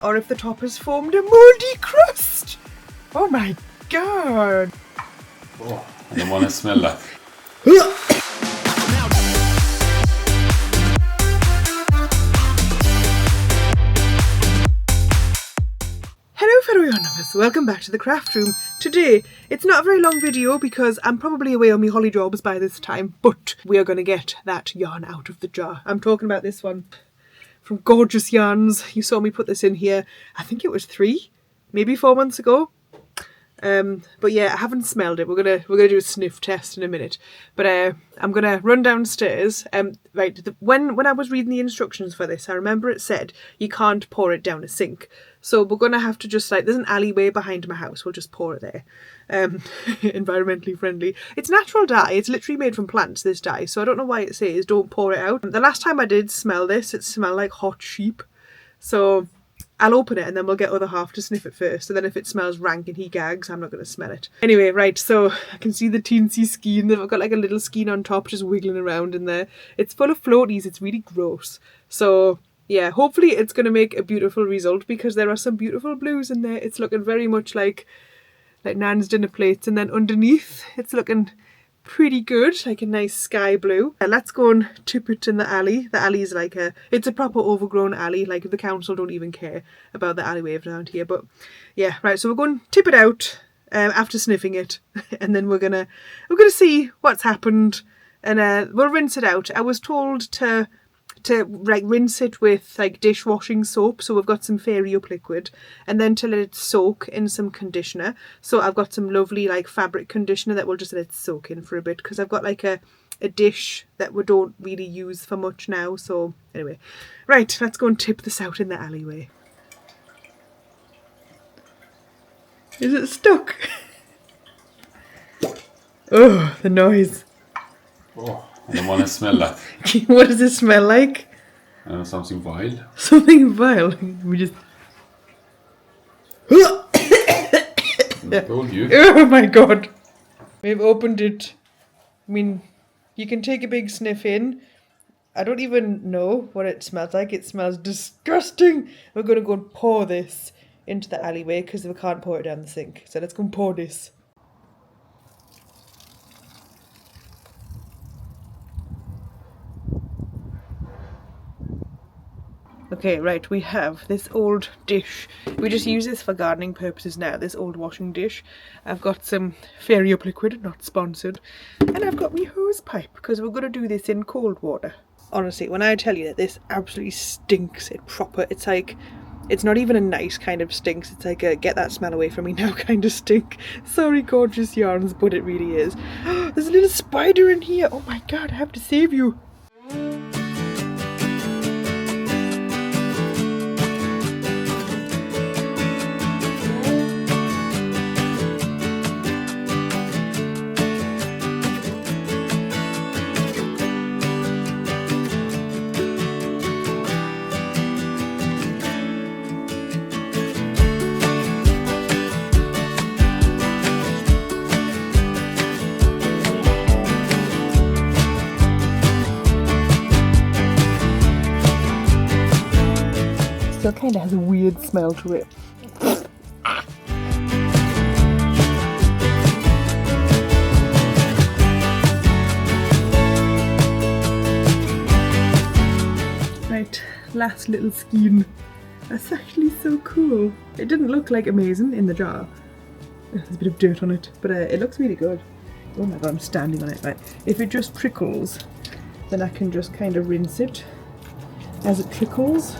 or if the top has formed a mouldy crust. Oh my god. Oh, I don't want to smell that. Hello fellow yarn lovers, welcome back to the craft room. Today, it's not a very long video because I'm probably away on my holly jobs by this time, but we are going to get that yarn out of the jar. I'm talking about this one from Gorgeous Yarns. You saw me put this in here, I think it was 3, maybe 4 months ago. But yeah, I haven't smelled it. We're gonna do a sniff test in a minute. But I'm gonna run downstairs. When I was reading the instructions for this, I remember it said you can't pour it down a sink. So we're gonna have to just there's an alleyway behind my house. We'll just pour it there. Environmentally friendly. It's natural dye. It's literally made from plants, this dye. So I don't know why it says don't pour it out. The last time I did smell this, it smelled like hot sheep. So I'll open it and then we'll get other half to sniff it first. And then if it smells rank and he gags, I'm not going to smell it. Anyway, right, so I can see the teensy skein. They've got like a little skein on top just wiggling around in there. It's full of floaties. It's really gross. So yeah, hopefully it's going to make a beautiful result because there are some beautiful blues in there. It's looking very much like Nan's dinner plates. And then underneath, it's looking pretty good, like a nice sky blue. Let's go and tip it in the alley. The alley is it's a proper overgrown alley, like the council don't even care about the alleyway around here. But yeah, right, so we're going to tip it out after sniffing it and then we're gonna see what's happened and we'll rinse it out. I was told to rinse it with dishwashing soap, so we've got some Fairy Up liquid, and then to let it soak in some conditioner. So I've got some lovely fabric conditioner that we'll just let it soak in for a bit because I've got a dish that we don't really use for much now. So anyway, right, let's go and tip this out in the alleyway. Is it stuck? Oh, the noise. Oh, I don't want to smell that. What does it smell like? Something vile. Something vile. We just... I told you. Oh my god. We've opened it. I mean, you can take a big sniff in. I don't even know what it smells like. It smells disgusting. We're going to go and pour this into the alleyway because we can't pour it down the sink. So let's go and pour this. Okay, right, we have this old dish. We just use this for gardening purposes now, this old washing dish. I've got some Fairy Up liquid, not sponsored. And I've got my hose pipe, because we're going to do this in cold water. Honestly, when I tell you that this absolutely stinks, it's not even a nice kind of stinks. It's like a get that smell away from me now kind of stink. Sorry, Gorgeous Yarns, but it really is. There's a little spider in here. Oh my god, I have to save you. Still kind of has a weird smell to it. Right, last little skein. That's actually so cool. It didn't look amazing in the jar. There's a bit of dirt on it, but it looks really good. Oh my god, I'm standing on it. Right, if it just trickles, then I can just kind of rinse it as it trickles.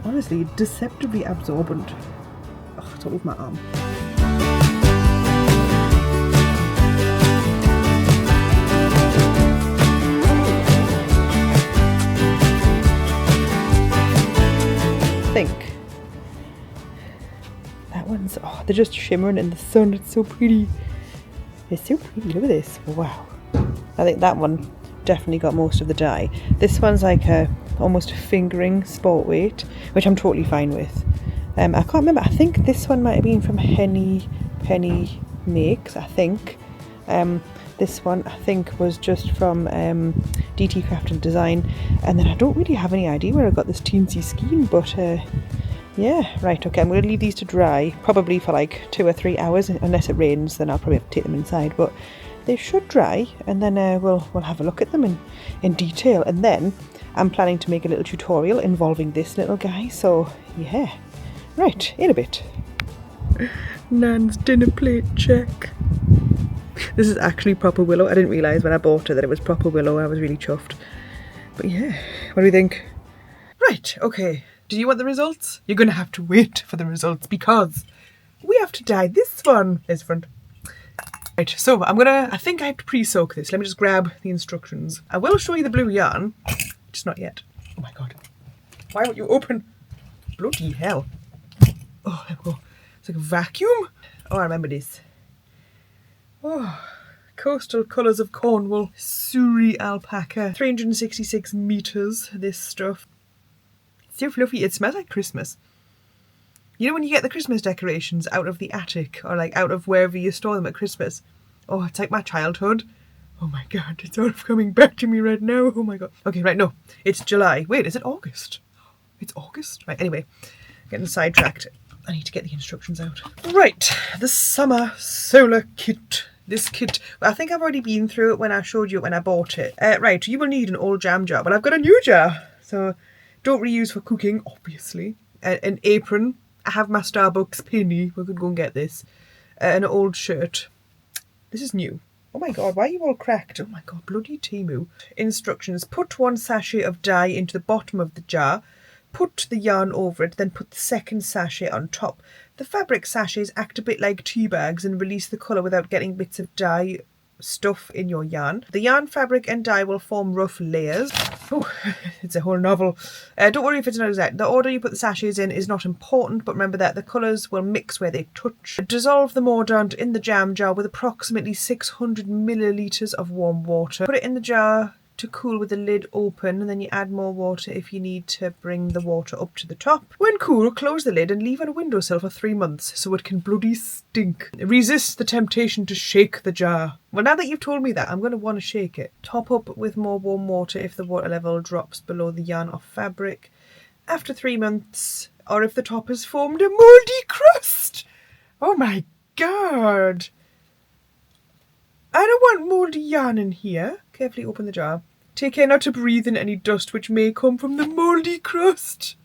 Honestly, deceptively absorbent. Oh, it's all over my arm. I think that one's, oh, they're just shimmering in the sun. It's so pretty. It's so pretty. Look at this. Wow. I think that one definitely got most of the dye. This one's like a almost fingering sport weight, which I'm totally fine with. I can't remember, I think this one might have been from Penny makes, I think. This one I think was just from DT Craft and Design, and then I don't really have any idea where I got this teensy scheme, but yeah, right, okay, I'm going to leave these to dry, probably for like 2 or 3 hours, unless it rains, then I'll probably have to take them inside, but they should dry, and then we'll have a look at them in detail, and then I'm planning to make a little tutorial involving this little guy, so yeah, right, in a bit. Nan's dinner plate check. This is actually proper willow. I didn't realise when I bought it that it was proper willow. I was really chuffed. But yeah, what do you think? Right, okay. Do you want the results? You're going to have to wait for the results because we have to dye this one. There's the front. Right, so I think I have to pre-soak this. Let me just grab the instructions. I will show you the blue yarn, just not yet. Oh my god. Why won't you open? Bloody hell. Oh, there we go. It's like a vacuum. Oh, I remember this. Oh, coastal colours of Cornwall. Surrey alpaca. 366 metres, this stuff. It's so fluffy. It smells like Christmas. You know when you get the Christmas decorations out of the attic or like out of wherever you store them at Christmas? Oh, it's like my childhood. Oh my god, it's all coming back to me right now. Oh my god. Okay, right, no. It's July. Wait, is it August? It's August? Right, anyway. Getting sidetracked. I need to get the instructions out. Right, the summer solar kit. This kit, I think I've already been through it when I showed you it when I bought it. Right, you will need an old jam jar, but I've got a new jar. So don't reuse for cooking, obviously. An apron. I have my Starbucks penny. We could go and get this. An old shirt. This is new. Oh my god, why are you all cracked? Oh my god, bloody Temu. Instructions. Put 1 sachet of dye into the bottom of the jar. Put the yarn over it, then put the second sachet on top. The fabric sachets act a bit like tea bags and release the colour without getting bits of dye stuff in your yarn. The yarn, fabric and dye will form rough layers. Oh, it's a whole novel. Don't worry if it's not exact. The order you put the sachets in is not important, but remember that the colours will mix where they touch. Dissolve the mordant in the jam jar with approximately 600 millilitres of warm water. Put it in the jar to cool with the lid open, and then you add more water if you need to bring the water up to the top. When cool, close the lid and leave on a windowsill for 3 months so it can bloody stink. Resist the temptation to shake the jar. Well, now that you've told me that, I'm going to want to shake it. Top up with more warm water if the water level drops below the yarn or fabric. After 3 months, or if the top has formed a mouldy crust. Oh my god. I don't want mouldy yarn in here. Carefully open the jar. Take care not to breathe in any dust which may come from the mouldy crust.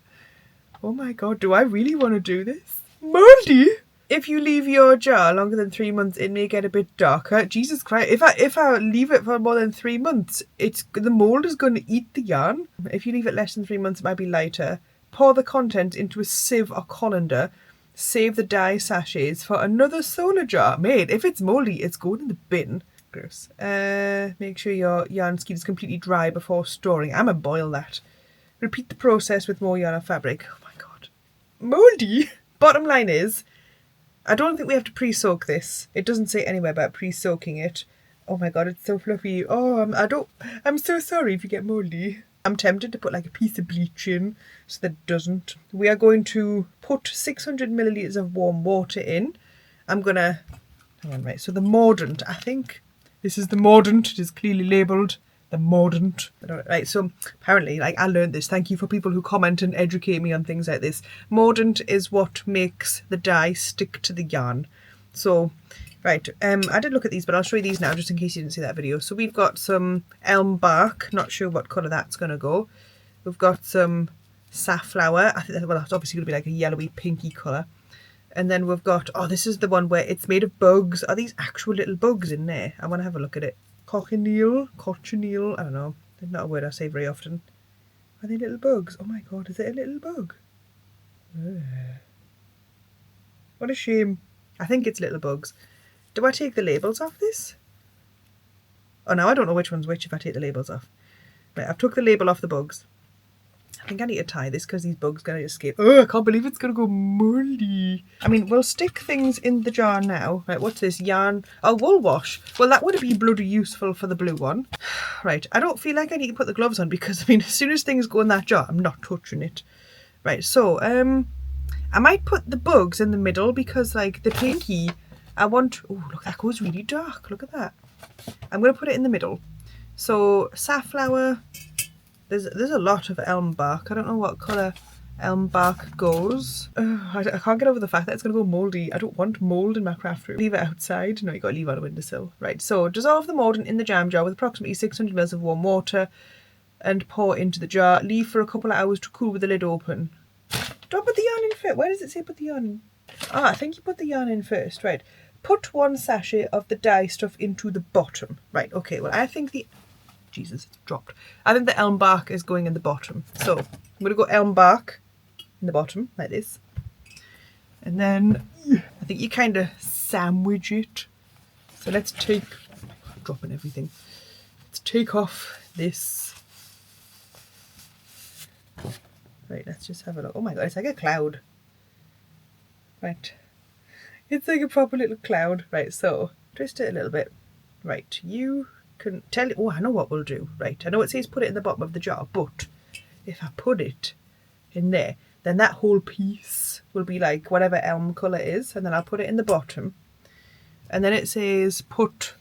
Oh my god, do I really want to do this? Mouldy? If you leave your jar longer than 3 months, it may get a bit darker. Jesus Christ, if I leave it for more than 3 months, the mould is going to eat the yarn. If you leave it less than 3 months, it might be lighter. Pour the contents into a sieve or colander. Save the dye sachets for another solar jar. Mate, if it's mouldy, it's going in the bin. Gross. Make sure your yarn skein is completely dry before storing. I'm gonna boil that. Repeat the process with more yarn or fabric. Oh my god. Mouldy? Bottom line is, I don't think we have to pre-soak this. It doesn't say anywhere about pre-soaking it. Oh my god, it's so fluffy. Oh, I'm so sorry if you get mouldy. I'm tempted to put like a piece of bleach in so that it doesn't. We are going to put 600 millilitres of warm water in. I'm gonna, hang on, right, so the mordant, I think this is the mordant. It is clearly labelled the mordant. Right, so apparently, like, I learned this. Thank you for people who comment and educate me on things like this. Mordant is what makes the dye stick to the yarn. So, right, I did look at these, but I'll show you these now just in case you didn't see that video. So we've got some elm bark. Not sure what colour that's going to go. We've got some safflower. I think well, that's obviously going to be like a yellowy pinky colour. And then we've got, oh, this is the one where it's made of bugs. Are these actual little bugs in there? I want to have a look at it. Cochineal, I don't know. It's not a word I say very often. Are they little bugs? Oh my god, is it a little bug? Ugh. What a shame. I think it's little bugs. Do I take the labels off this? Oh no, I don't know which one's which if I take the labels off. Right, I've took the label off the bugs. I think I need to tie this because these bugs are going to escape. Oh, I can't believe it's going to go mouldy. I mean, we'll stick things in the jar now. Right, what's this? Yarn. Oh, wool wash. Well, that would be bloody useful for the blue one. Right, I don't feel like I need to put the gloves on because, I mean, as soon as things go in that jar, I'm not touching it. Right, so, I might put the bugs in the middle because, like, the pinky I want, oh look, that goes really dark, look at that. I'm going to put it in the middle. So safflower, there's a lot of elm bark. I don't know what colour elm bark goes. I can't get over the fact that it's going to go mouldy. I don't want mould in my craft room. Leave it outside. No, you got to leave it on a windowsill. Right, so dissolve the mordant in the jam jar with approximately 600 ml of warm water and pour into the jar. Leave for a couple of hours to cool with the lid open. Don't put the yarn in first. Where does it say put the yarn in? Ah, I think you put the yarn in first. Right. Put 1 sachet of the dye stuff into the bottom. Right, okay, well I think the... Jesus, it's dropped. I think the elm bark is going in the bottom. So, I'm going to go elm bark in the bottom, like this. And then, I think you kind of sandwich it. So let's take... I'm dropping everything. Let's take off this. Right, let's just have a look. Oh my god, it's like a cloud. Right. It's like a proper little cloud. Right, so, twist it a little bit. Right, you... can tell it. Oh, I know what we'll do. Right, I know it says put it in the bottom of the jar, but if I put it in there, then that whole piece will be like whatever elm colour is, and then I'll put it in the bottom, and then it says put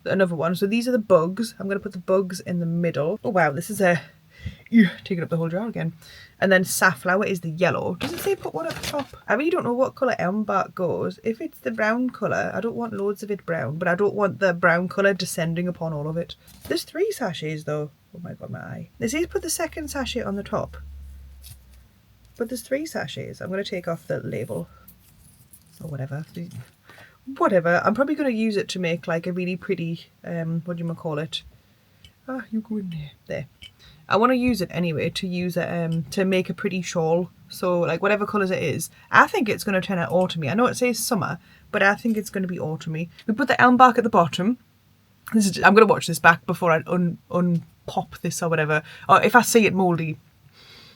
another one. So these are the bugs. I'm going to put the bugs in the middle. Oh wow, this is a taking up the whole jar again. And then safflower is the yellow. Does it say put one at the top? I really don't know what colour elm bark goes. If it's the brown colour, I don't want loads of it brown, but I don't want the brown colour descending upon all of it. There's 3 sachets though. Oh my god, my eye. It says put the second sachet on the top. But there's 3 sachets. I'm going to take off the label. Or whatever. Whatever. I'm probably going to use it to make like a really pretty, what do you call it? Ah, you go in there. There. I want to use it anyway to use it to make a pretty shawl. So like whatever colours it is, I think it's going to turn out autumny. I know it says summer, but I think it's going to be autumny. We put the elm bark at the bottom. I'm going to watch this back before I unpop this or whatever. Or if I see it mouldy,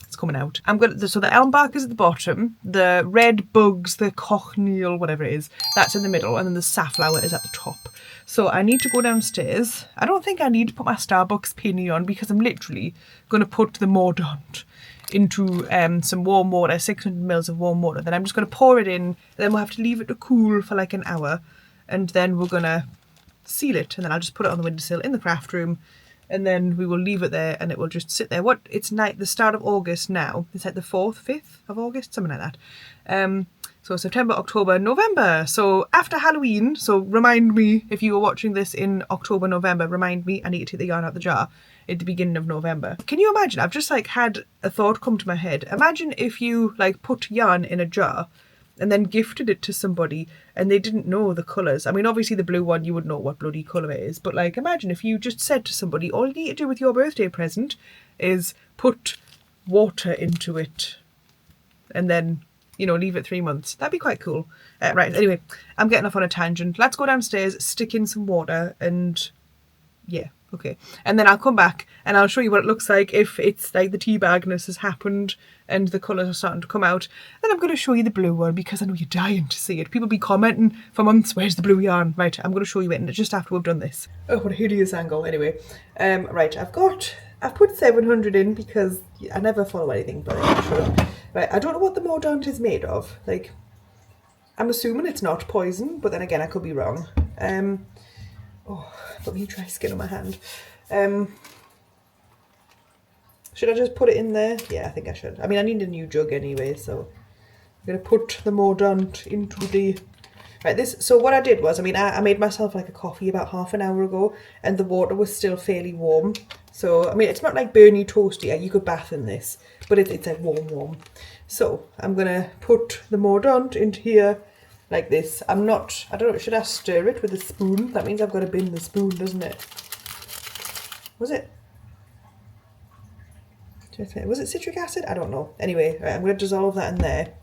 it's coming out. So the elm bark is at the bottom. The red bugs, the cochineal, whatever it is, that's in the middle, and then the safflower is at the top. So I need to go downstairs. I don't think I need to put my Starbucks penny on because I'm literally going to put the mordant into some warm water, 600 ml of warm water. Then I'm just going to pour it in, and then we'll have to leave it to cool for like an hour, and then we're going to seal it, and then I'll just put it on the windowsill in the craft room, and then we will leave it there, and it will just sit there. It's like the start of August now. It's like the 4th, 5th of August, something like that. So September, October, November. So after Halloween, so remind me, if you were watching this in October, November, remind me I need to take the yarn out the jar at the beginning of November. Can you imagine? I've just like had a thought come to my head. Imagine if you like put yarn in a jar and then gifted it to somebody and they didn't know the colours. I mean, obviously the blue one, you would know what bloody colour it is. But like, imagine if you just said to somebody, all you need to do with your birthday present is put water into it and then, you know, leave it 3 months. That'd be quite cool. Right, anyway, I'm getting off on a tangent. Let's go downstairs, stick in some water, and yeah, okay. And then I'll come back and I'll show you what it looks like if it's like the tea bagness has happened and the colours are starting to come out. Then I'm going to show you the blue one because I know you're dying to see it. People be commenting for months, where's the blue yarn? Right, I'm going to show you it just after we've done this. Oh, what a hideous angle. Anyway, right, I've put 700 in because I never follow anything, but I should. Right, I don't know what the mordant is made of. Like, I'm assuming it's not poison, but then again, I could be wrong. Oh, got me dry skin on my hand. Should I just put it in there? Yeah, I think I should. I mean, I need a new jug anyway, so I'm going to put the mordant into the... Right, so what I did was, I mean, I made myself like a coffee about half an hour ago, and the water was still fairly warm. So, I mean, it's not like burny toasty, you could bath in this, but it's like warm. So, I'm going to put the mordant into here like this. I don't know, should I stir it with a spoon? That means I've got to bin the spoon, doesn't it? Was it citric acid? I don't know. Anyway, right, I'm going to dissolve that in there.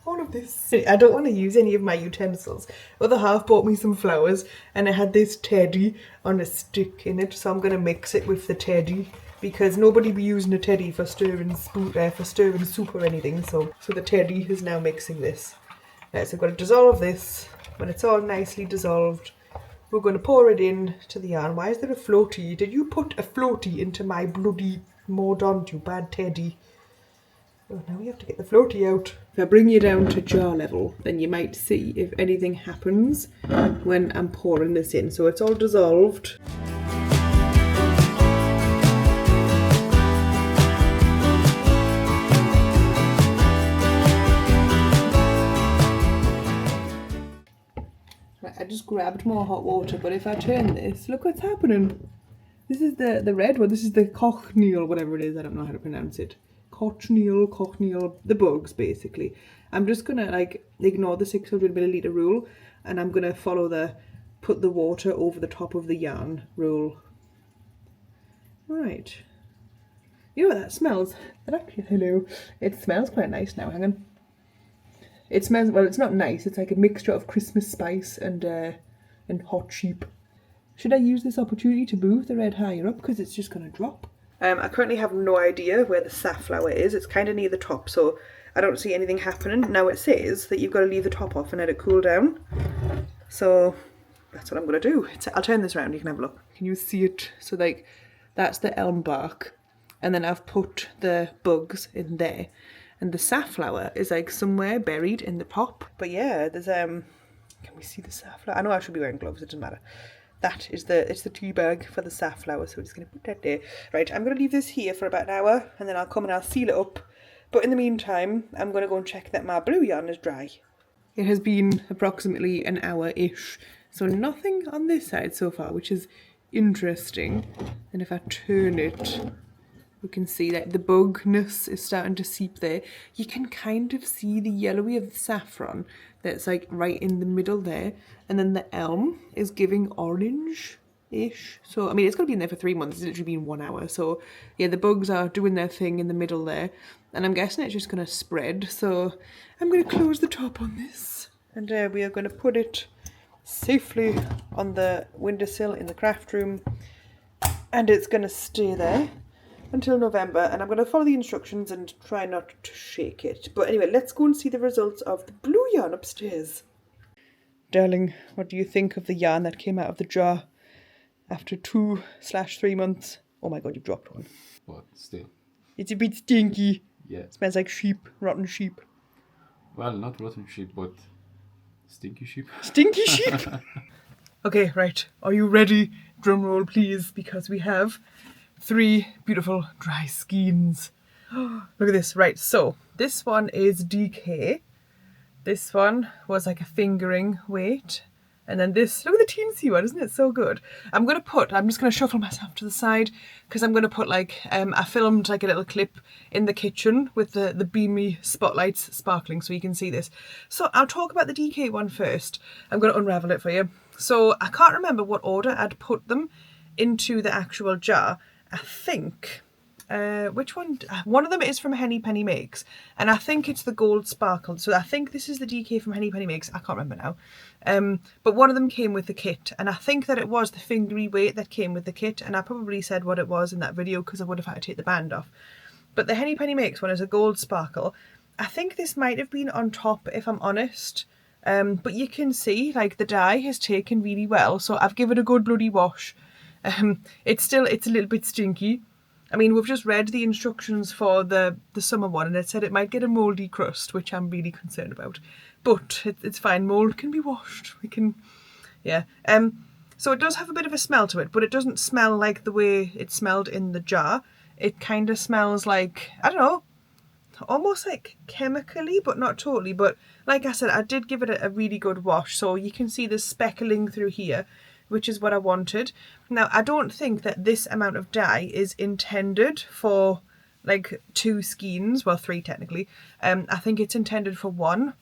All of this. I don't want to use any of my utensils. Other half bought me some flowers and it had this teddy on a stick in it, so I'm going to mix it with the teddy because nobody be using a teddy for stirring soup or anything. So the teddy is now mixing this. Right, so I'm going to dissolve this. When it's all nicely dissolved, we're going to pour it in to the yarn. Why is there a floaty? Did you put a floaty into my bloody mordant, you bad teddy? Oh, now we have to get the floaty out. If I bring you down to jar level, then you might see if anything happens when I'm pouring this in. So it's all dissolved. Right, I just grabbed more hot water, but if I turn this, look what's happening. This is the red one. This is the cochineal, whatever it is. I don't know how to pronounce it. Cochineal, the bugs basically. I'm just gonna like ignore the 600 milliliter rule, and I'm gonna follow put the water over the top of the yarn rule. Right. You know what that smells? Hello. It smells quite nice now. Hang on. It smells, well, it's not nice. It's like a mixture of Christmas spice and hot sheep. Should I use this opportunity to move the red higher up because it's just going to drop? I currently have no idea where the safflower is. It's kind of near the top, so I don't see anything happening. Now it says that you've got to leave the top off and let it cool down. So that's what I'm going to do. I'll turn this around, you can have a look. Can you see it? So like, that's the elm bark. And then I've put the bugs in there. And the safflower is like somewhere buried in the top. But yeah, there's, can we see the safflower? I know I should be wearing gloves, it doesn't matter. That is it's the tea bag for the safflower, so we're just going to put that there. Right, I'm going to leave this here for about an hour, and then I'll come and I'll seal it up. But in the meantime, I'm going to go and check that my blue yarn is dry. It has been approximately an hour-ish, so nothing on this side so far, which is interesting. And if I turn it, you can see that the bugness is starting to seep there. You can kind of see the yellowy of the saffron that's like right in the middle there. And then the elm is giving orange-ish. So, I mean, it's going to be in there for 3 months. It's literally been 1 hour. So, yeah, the bugs are doing their thing in the middle there. And I'm guessing it's just going to spread. So, I'm going to close the top on this. And we are going to put it safely on the windowsill in the craft room. And it's going to stay there until November, and I'm going to follow the instructions and try not to shake it. But anyway, let's go and see the results of the blue yarn upstairs. Darling, what do you think of the yarn that came out of the jar after 2/3 months? Oh my god, you've dropped one. But still. It's a bit stinky. Yeah. It smells like sheep, rotten sheep. Well, not rotten sheep, but stinky sheep. Stinky sheep! Okay, right. Are you ready? Drum roll, please, because we have 3 beautiful dry skeins. Look at this. Right, so this one is DK. This one was like a fingering weight. And then this, look at the teensy one, isn't it so good? I'm just going to shuffle myself to the side because I'm going to put like, I filmed like a little clip in the kitchen with the beamy spotlights sparkling so you can see this. So I'll talk about the DK one first. I'm going to unravel it for you. So I can't remember what order I'd put them into the actual jar. I think, which one? One of them is from Henny Penny Makes, and I think it's the Gold Sparkle. So I think this is the DK from Henny Penny Makes. I can't remember now. But one of them came with the kit, and I think that it was the fingery weight that came with the kit, and I probably said what it was in that video because I would have had to take the band off. But the Henny Penny Makes one is a Gold Sparkle. I think this might have been on top, if I'm honest. But you can see, like, the dye has taken really well, so I've given it a good bloody wash. It's a little bit stinky. I mean, we've just read the instructions for the summer one, and it said it might get a mouldy crust, which I'm really concerned about. But it's fine. Mould can be washed. We can, yeah. So it does have a bit of a smell to it, but it doesn't smell like the way it smelled in the jar. It kind of smells like, I don't know, almost like chemically, but not totally. But like I said, I did give it a really good wash, so you can see the speckling through here, which is what I wanted. Now, I don't think that this amount of dye is intended for like 2 skeins, well 3 technically. I think it's intended for 1.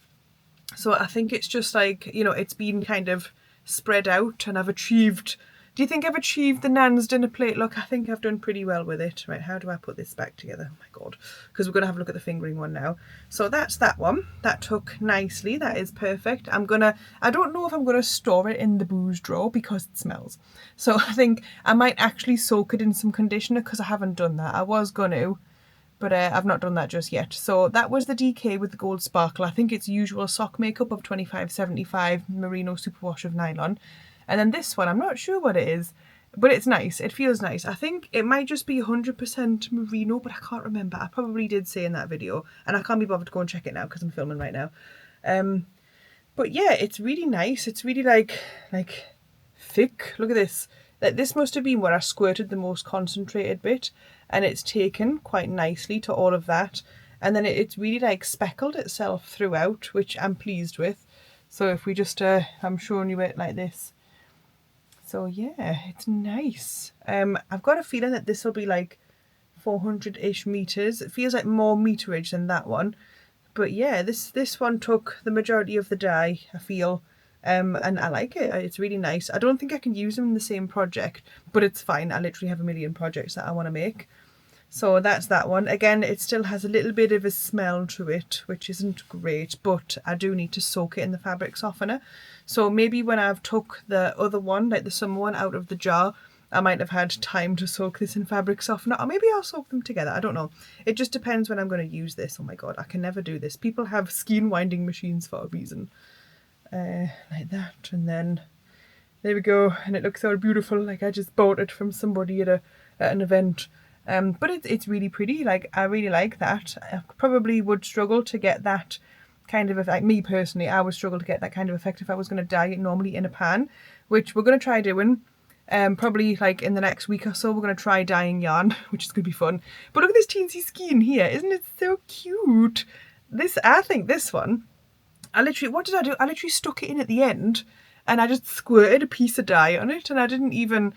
So I think it's just like, you know, it's been kind of spread out, and I've achieved, do you think I've achieved the Nan's dinner plate look? I think I've done pretty well with it. Right, how do I put this back together? Oh my god, because we're going to have a look at the fingering one now. So that's that one. That took nicely. That is perfect. I don't know if I'm going to store it in the booze drawer because it smells. So I think I might actually soak it in some conditioner because I haven't done that. I was going to, but I've not done that just yet. So that was the DK with the Gold Sparkle. I think it's usual sock makeup of 25.75 merino superwash of nylon. And then this one, I'm not sure what it is. But it's nice. It feels nice. I think it might just be 100% merino, but I can't remember. I probably did say in that video, and I can't be bothered to go and check it now because I'm filming right now. But yeah, it's really nice. It's really like thick. Look at this. Like, this must have been where I squirted the most concentrated bit, and it's taken quite nicely to all of that. And then it's really like speckled itself throughout, which I'm pleased with. So if we just, I'm showing you it like this. So yeah, it's nice. I've got a feeling that this will be like 400-ish meters. It feels like more meterage than that one. But yeah, this one took the majority of the dye, I feel. And I like it. It's really nice. I don't think I can use them in the same project, but it's fine. I literally have a million projects that I want to make. So that's that one. Again, it still has a little bit of a smell to it, which isn't great, but I do need to soak it in the fabric softener. So maybe when I've took the other one, like the summer one, out of the jar, I might have had time to soak this in fabric softener, or maybe I'll soak them together. I don't know. It just depends when I'm going to use this. Oh my god, I can never do this. People have skein winding machines for a reason. Like that, and then there we go, and it looks all beautiful. Like I just bought it from somebody at an event. But it's really pretty. Like, I really like that. I probably would struggle to get that kind of effect. Me personally, I would struggle to get that kind of effect if I was going to dye it normally in a pan, which we're going to try doing. Probably like in the next week or so, we're going to try dyeing yarn, which is going to be fun. But look at this teensy skein here. Isn't it so cute? I think this one, what did I do? I literally stuck it in at the end, and I just squirted a piece of dye on it, and I didn't even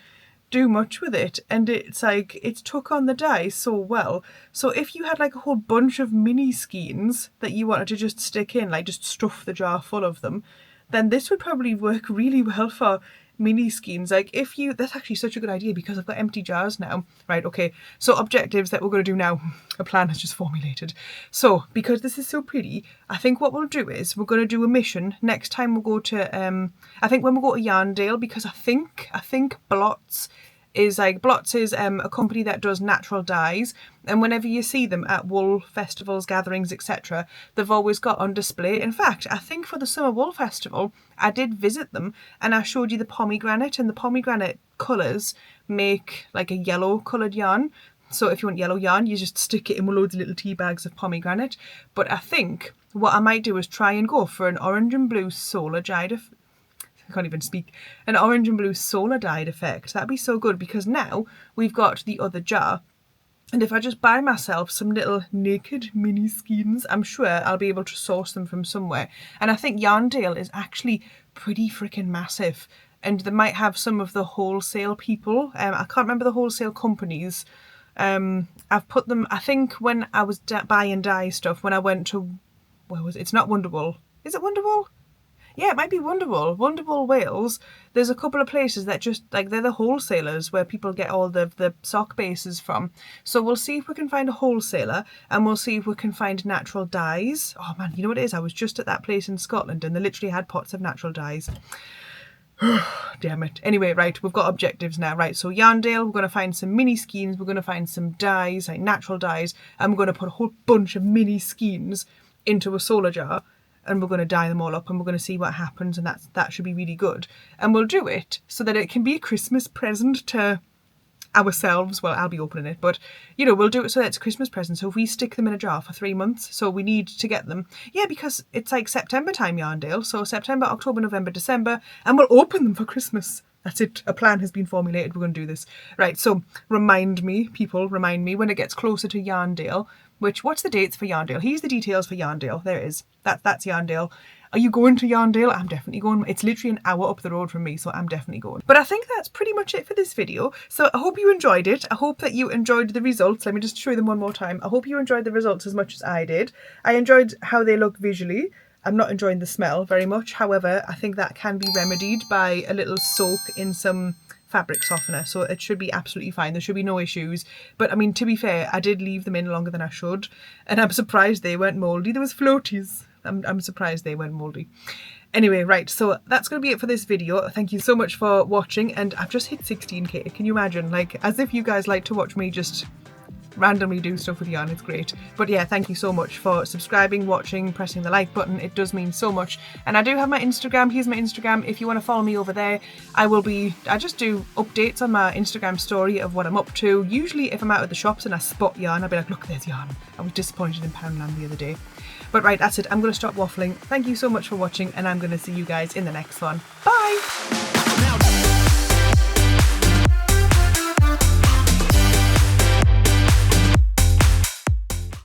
do much with it, and it's like it's took on the dye so well. So if you had like a whole bunch of mini skeins that you wanted to just stick in, like just stuff the jar full of them, then this would probably work really well for mini skeins. Like that's actually such a good idea because I've got empty jars now. Right, okay, so objectives that we're going to do now. A plan has just formulated. So because this is so pretty, I think what we'll do is we're going to do a mission next time. We'll go to I think when we go to Yarndale, because I think Blotz is a company that does natural dyes, and whenever you see them at wool festivals, gatherings, etc., they've always got on display. In fact, I think for the Summer Wool Festival, I did visit them and I showed you the pomegranate, and the pomegranate colours make like a yellow coloured yarn. So if you want yellow yarn, you just stick it in with loads of little tea bags of pomegranate. But I think what I might do is try and go for an orange and blue solar dyed I can't even speak. An orange and blue solar dyed effect. That'd be so good, because now we've got the other jar. And if I just buy myself some little naked mini skeins, I'm sure I'll be able to source them from somewhere. And I think Yarndale is actually pretty freaking massive. And they might have some of the wholesale people. I can't remember the wholesale companies. I've put them, I think when I was buying dye stuff, when I went to, where was it? It's not Wonderwool. Is it Wonderwool? Yeah, it might be Wonderwool. Wonderwool Wales. There's a couple of places that just, like, they're the wholesalers where people get all the sock bases from. So we'll see if we can find a wholesaler, and we'll see if we can find natural dyes. Oh man, you know what it is? I was just at that place in Scotland and they literally had pots of natural dyes. Damn it. Anyway, right, we've got objectives now. Right, so Yarndale, we're going to find some mini skeins, we're going to find some dyes, like natural dyes, and we're going to put a whole bunch of mini skeins into a solar jar, and we're going to dye them all up, and we're going to see what happens, and that should be really good. And we'll do it so that it can be a Christmas present to ourselves. Well, I'll be opening it, but you know, we'll do it so that it's a Christmas present. So if we stick them in a jar for 3 months, so we need to get them, yeah, because it's like September time, Yarndale, so September, October, November, December, and we'll open them for Christmas. That's it. A plan has been formulated. We're going to do this. Right, so remind me when it gets closer to Yarndale, what's the dates for Yarndale? Here's the details for Yarndale. There it is. That's Yarndale. Are you going to Yarndale? I'm definitely going. It's literally an hour up the road from me, so I'm definitely going. But I think that's pretty much it for this video. So I hope you enjoyed it. I hope that you enjoyed the results. Let me just show them one more time. I hope you enjoyed the results as much as I did. I enjoyed how they look visually. I'm not enjoying the smell very much. However, I think that can be remedied by a little soak in some fabric softener, so it should be absolutely fine. There should be no issues. But I mean, to be fair, I did leave them in longer than I should, and I'm surprised they weren't mouldy. There was floaties. I'm surprised they weren't mouldy. Anyway, right, so that's going to be it for this video. Thank you so much for watching, and I've just hit 16k. Can you imagine? Like, as if you guys like to watch me just randomly do stuff with yarn. It's great. But yeah, thank you so much for subscribing, watching, pressing the like button. It does mean so much. And I do have my Instagram. Here's my Instagram. If you want to follow me over there, I just do updates on my Instagram story of what I'm up to. Usually if I'm out at the shops and I spot yarn, I'll be like, look, there's yarn. I was disappointed in Poundland the other day. But right, that's it. I'm going to stop waffling. Thank you so much for watching, and I'm going to see you guys in the next one. Bye!